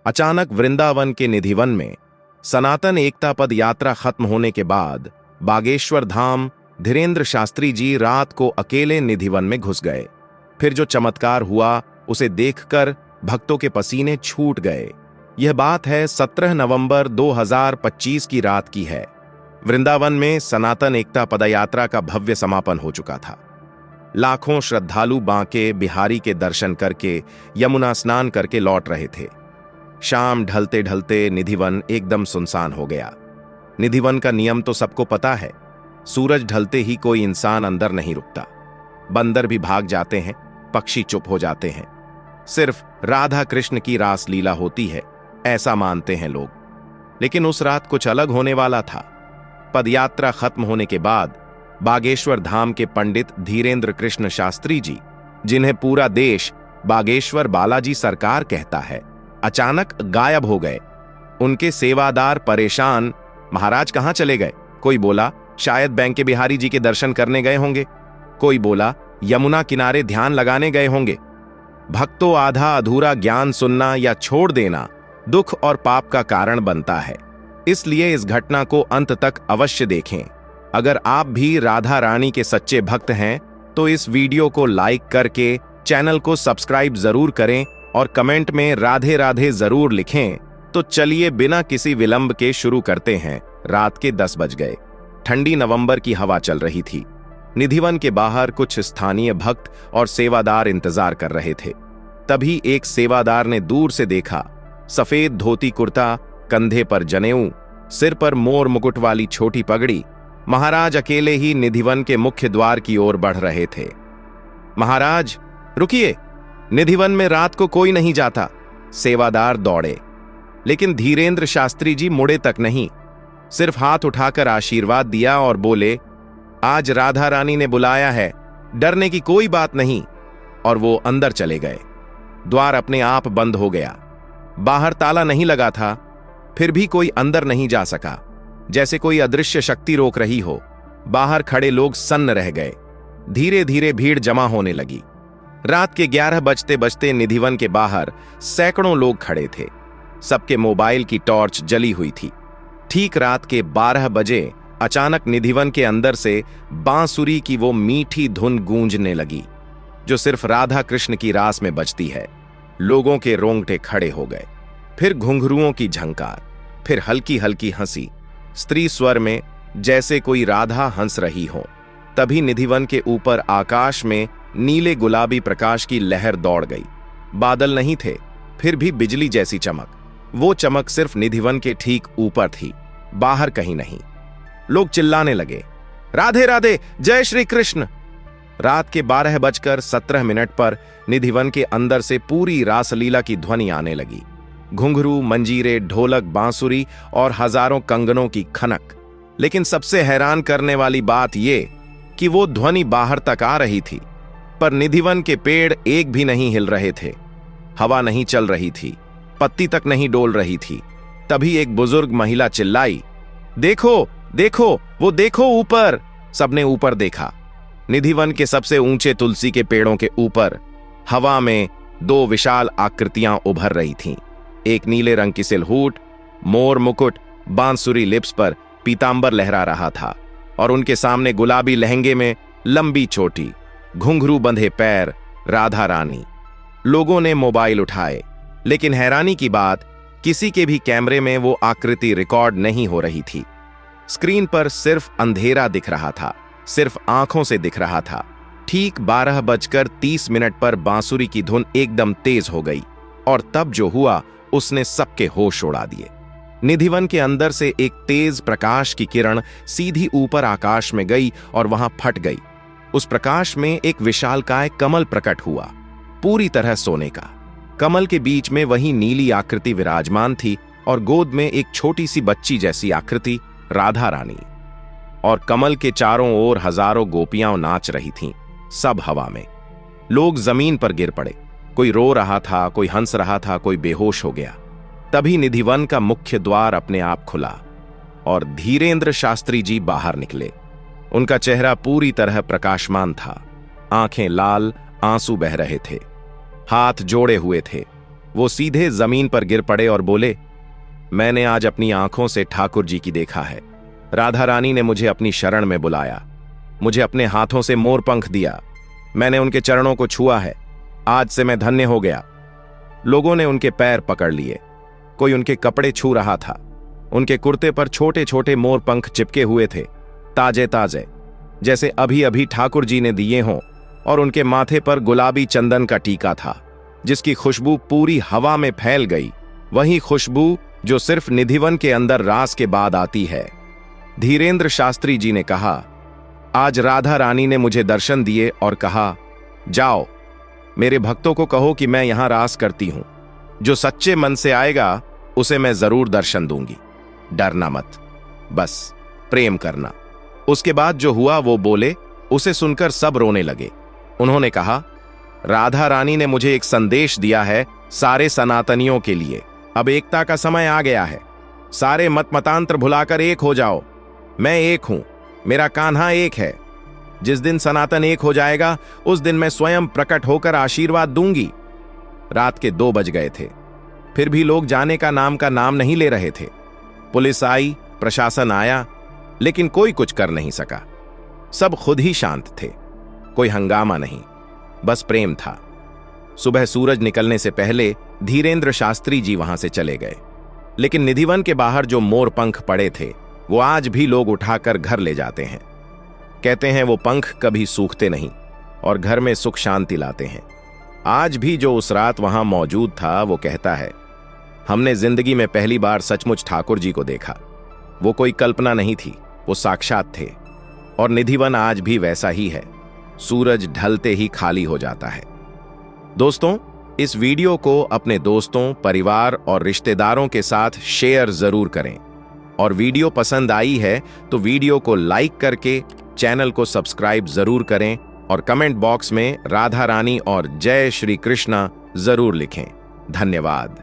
अचानक वृंदावन के निधिवन में सनातन एकता पद यात्रा खत्म होने के बाद बागेश्वर धाम धीरेन्द्र शास्त्री जी रात को अकेले निधिवन में घुस गए। फिर जो चमत्कार हुआ उसे देखकर भक्तों के पसीने छूट गए। यह बात है 17 नवंबर 2025 की रात की है। वृंदावन में सनातन एकता पदयात्रा का भव्य समापन हो चुका था। लाखों श्रद्धालु बांके बिहारी के दर्शन करके यमुना स्नान करके लौट रहे थे। शाम ढलते ढलते निधिवन एकदम सुनसान हो गया। निधिवन का नियम तो सबको पता है, सूरज ढलते ही कोई इंसान अंदर नहीं रुकता। बंदर भी भाग जाते हैं, पक्षी चुप हो जाते हैं। सिर्फ राधा कृष्ण की रास लीला होती है, ऐसा मानते हैं लोग। लेकिन उस रात कुछ अलग होने वाला था। पदयात्रा खत्म होने के बाद बागेश्वर धाम के पंडित धीरेन्द्र कृष्ण शास्त्री जी, जिन्हें पूरा देश बागेश्वर बालाजी सरकार कहता है, अचानक गायब हो गए। उनके सेवादार परेशान, महाराज कहां चले गए? कोई बोला शायद बैंक के बिहारी जी के दर्शन करने गए होंगे, कोई बोला यमुना किनारे ध्यान लगाने गए होंगे। भक्तों, आधा अधूरा ज्ञान सुनना या छोड़ देना दुख और पाप का कारण बनता है। इसलिए इस घटना को अंत तक अवश्य देखें। अगर आप भी राधा रानी के सच्चे भक्त हैं तो इस वीडियो को लाइक करके चैनल को सब्सक्राइब जरूर करें और कमेंट में राधे राधे जरूर लिखें। तो चलिए बिना किसी विलंब के शुरू करते हैं। रात के 10 बज गए। ठंडी नवंबर की हवा चल रही थी। निधिवन के बाहर कुछ स्थानीय भक्त और सेवादार इंतजार कर रहे थे। तभी एक सेवादार ने दूर से देखा, सफेद धोती कुर्ता, कंधे पर जनेऊ, सिर पर मोर मुकुट वाली छोटी पगड़ी, महाराज अकेले ही निधिवन के मुख्य द्वार की ओर बढ़ रहे थे। महाराज रुकिए, निधिवन में रात को कोई नहीं जाता। सेवादार दौड़े, लेकिन धीरेन्द्र शास्त्री जी मुड़े तक नहीं, सिर्फ हाथ उठाकर आशीर्वाद दिया और बोले, आज राधा रानी ने बुलाया है, डरने की कोई बात नहीं। और वो अंदर चले गए। द्वार अपने आप बंद हो गया। बाहर ताला नहीं लगा था, फिर भी कोई अंदर नहीं जा सका, जैसे कोई अदृश्य शक्ति रोक रही हो। बाहर खड़े लोग सन्न रह गए। धीरे धीरे भीड़ जमा होने लगी। रात के 11 बजते बजते निधिवन के बाहर सैकड़ों लोग खड़े थे। सबके मोबाइल की टॉर्च जली हुई थी। ठीक रात के 12 बजे अचानक निधिवन के अंदर से बांसुरी की वो मीठी धुन गूंजने लगी, जो सिर्फ राधा कृष्ण की रास में बजती है। लोगों के रोंगटे खड़े हो गए। फिर घुंघरुओं की झंकार, फिर हल्की हल्की हंसी, स्त्री स्वर में, जैसे कोई राधा हंस रही हो। तभी निधिवन के ऊपर आकाश में नीले गुलाबी प्रकाश की लहर दौड़ गई। बादल नहीं थे, फिर भी बिजली जैसी चमक। वो चमक सिर्फ निधिवन के ठीक ऊपर थी, बाहर कहीं नहीं। लोग चिल्लाने लगे, राधे राधे, जय श्री कृष्ण। रात के 12:17 पर निधिवन के अंदर से पूरी रासलीला की ध्वनि आने लगी। घुंघरू, मंजीरे, ढोलक, बांसुरी और हजारों कंगनों की खनक। लेकिन सबसे हैरान करने वाली बात यह कि वो ध्वनि बाहर तक आ रही थी, पर निधिवन के पेड़ एक भी नहीं हिल रहे थे। हवा नहीं चल रही थी, पत्ती तक नहीं डोल रही थी। तभी एक बुजुर्ग महिला चिल्लाई, देखो देखो, वो देखो ऊपर। सबने ऊपर देखा। निधिवन के सबसे ऊंचे तुलसी के पेड़ों के ऊपर हवा में 2 विशाल आकृतियां उभर रही थीं। एक नीले रंग की सिलहूट, मोर मुकुट, बांसुरी लिप्स पर पीतांबर लहरा रहा था, और उनके सामने गुलाबी लहंगे में लंबी चोटी, घुंघरू बंधे पैर, राधा रानी। लोगों ने मोबाइल उठाए, लेकिन हैरानी की बात, किसी के भी कैमरे में वो आकृति रिकॉर्ड नहीं हो रही थी। स्क्रीन पर सिर्फ अंधेरा दिख रहा था, सिर्फ आंखों से दिख रहा था। ठीक 12:30 पर बांसुरी की धुन एकदम तेज हो गई, और तब जो हुआ उसने सबके होश उड़ा दिए। निधिवन के अंदर से एक तेज प्रकाश की किरण सीधी ऊपर आकाश में गई और वहां फट गई। उस प्रकाश में एक विशालकाय कमल प्रकट हुआ, पूरी तरह सोने का। कमल के बीच में वही नीली आकृति विराजमान थी, और गोद में एक छोटी सी बच्ची जैसी आकृति, राधा रानी। और कमल के चारों ओर हजारों गोपियां नाच रही थीं, सब हवा में। लोग जमीन पर गिर पड़े। कोई रो रहा था, कोई हंस रहा था, कोई बेहोश हो गया। तभी निधिवन का मुख्य द्वार अपने आप खुला और धीरेन्द्र शास्त्री जी बाहर निकले। उनका चेहरा पूरी तरह प्रकाशमान था, आंखें लाल, आंसू बह रहे थे, हाथ जोड़े हुए थे। वो सीधे जमीन पर गिर पड़े और बोले, मैंने आज अपनी आंखों से ठाकुर जी की देखा है। राधा रानी ने मुझे अपनी शरण में बुलाया, मुझे अपने हाथों से मोरपंख दिया, मैंने उनके चरणों को छुआ है, आज से मैं धन्य हो गया। लोगों ने उनके पैर पकड़ लिए, कोई उनके कपड़े छू रहा था। उनके कुर्ते पर छोटे छोटे मोरपंख चिपके हुए थे, ताजे ताजे, जैसे अभी अभी ठाकुर जी ने दिए हों। और उनके माथे पर गुलाबी चंदन का टीका था, जिसकी खुशबू पूरी हवा में फैल गई, वही खुशबू जो सिर्फ निधिवन के अंदर रास के बाद आती है। धीरेंद्र शास्त्री जी ने कहा, आज राधा रानी ने मुझे दर्शन दिए और कहा, जाओ मेरे भक्तों को कहो कि मैं यहां रास करती हूं, जो सच्चे मन से आएगा उसे मैं जरूर दर्शन दूंगी, डरना मत, बस प्रेम करना। उसके बाद जो हुआ वो बोले, उसे सुनकर सब रोने लगे। उन्होंने कहा, राधा रानी ने मुझे एक संदेश दिया है सारे सनातनियों के लिए, अब एकता का समय आ गया है, सारे मत मतांतर भुलाकर एक हो जाओ। मैं एक हूं, मेरा कान्हा एक है। जिस दिन सनातन एक हो जाएगा उस दिन मैं स्वयं प्रकट होकर आशीर्वाद दूंगी। रात के 2 बज गए थे, फिर भी लोग जाने का नाम नहीं ले रहे थे। पुलिस आई, प्रशासन आया, लेकिन कोई कुछ कर नहीं सका। सब खुद ही शांत थे, कोई हंगामा नहीं, बस प्रेम था। सुबह सूरज निकलने से पहले धीरेंद्र शास्त्री जी वहां से चले गए, लेकिन निधिवन के बाहर जो मोर पंख पड़े थे वो आज भी लोग उठाकर घर ले जाते हैं। कहते हैं वो पंख कभी सूखते नहीं और घर में सुख शांति लाते हैं। आज भी जो उस रात वहां मौजूद था वो कहता है, हमने जिंदगी में पहली बार सचमुच ठाकुर जी को देखा। वो कोई कल्पना नहीं थी, वो साक्षात थे। और निधिवन आज भी वैसा ही है, सूरज ढलते ही खाली हो जाता है। दोस्तों, इस वीडियो को अपने दोस्तों, परिवार और रिश्तेदारों के साथ शेयर जरूर करें। और वीडियो पसंद आई है तो वीडियो को लाइक करके चैनल को सब्सक्राइब जरूर करें और कमेंट बॉक्स में राधा रानी और जय श्री कृष्णा जरूर लिखें। धन्यवाद।